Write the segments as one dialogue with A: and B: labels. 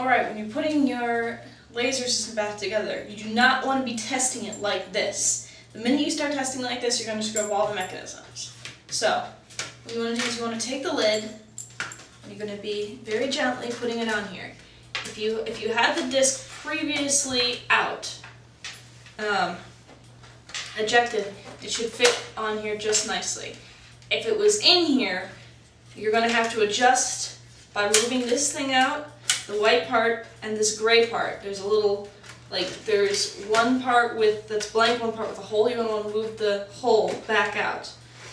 A: Alright, when you're putting your laser system back together, you do not want to be testing it like this. The minute you start testing like this, you're going to screw up all the mechanisms. So, what you want to do is you want to take the lid, and you're going to be very gently putting it on here. If you had the disc previously out, ejected, it should fit on here just nicely. If it was in here, you're going to have to adjust by moving this thing out, the white part, and this gray part. There's a little, there's one part that's blank, one part with a hole. You're going to want to move the hole back out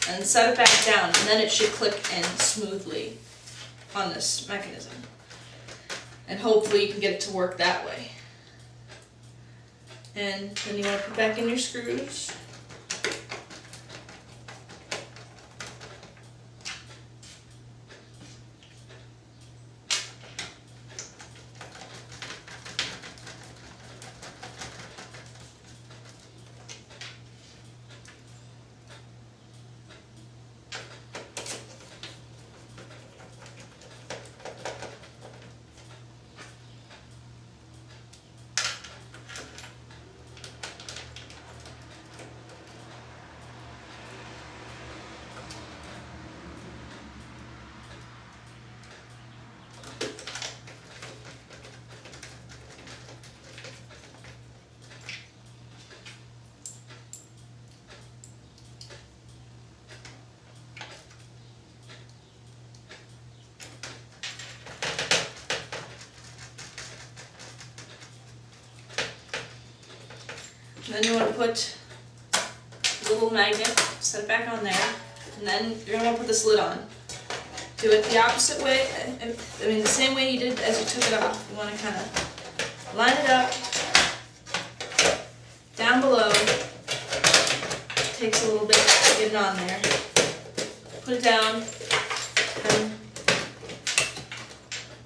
A: and set it back down, and then it should click in smoothly on this mechanism. And hopefully you can get it to work that way. And then you want to put back in your screws. Then you want to put a little magnet, set it back on there, and then you're going to want to put this lid on. Do it the opposite way, the same way you did as you took it off. You want to kind of line it up, down below. It takes a little bit to get it on there. Put it down,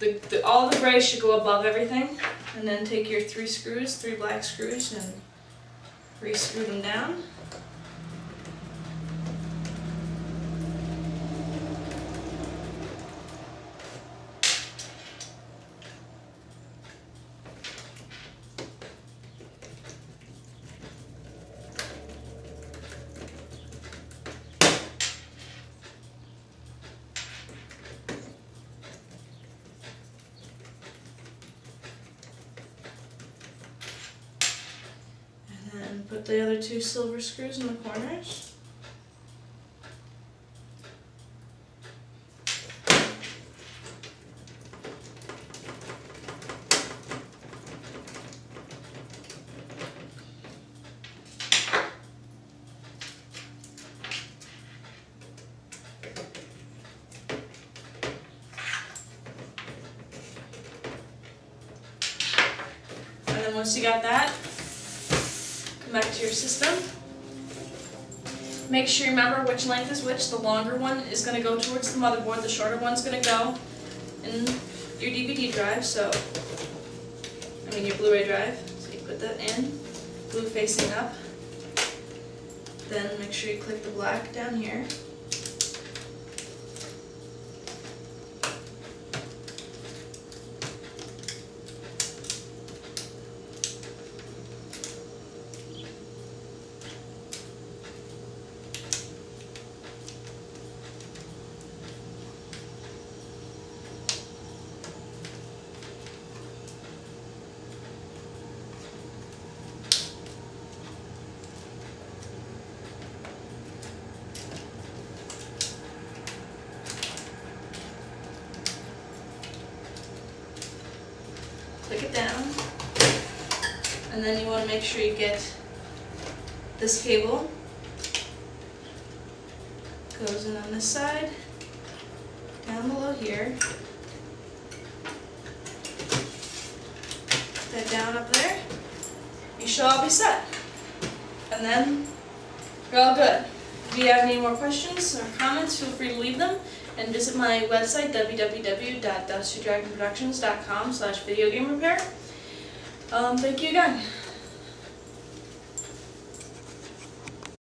A: and all the gray should go above everything. And then take your three black screws, and re-screw them down. And put the other two silver screws in the corners. And then once you got that, back to your system. Make sure you remember which length is which. The longer one is going to go towards the motherboard, the shorter one's going to go in your DVD drive, your Blu-ray drive. So you put that in, blue facing up. Then make sure you click the black down here. Click it down, and then you want to make sure you get this cable. Goes in on this side, down below here. Put that down up there. You should all be set. And then you're all good. If you have any more questions or comments, feel free to leave them. And visit my website, www.dustydragonproductions.com/videogamerepair. Thank you again.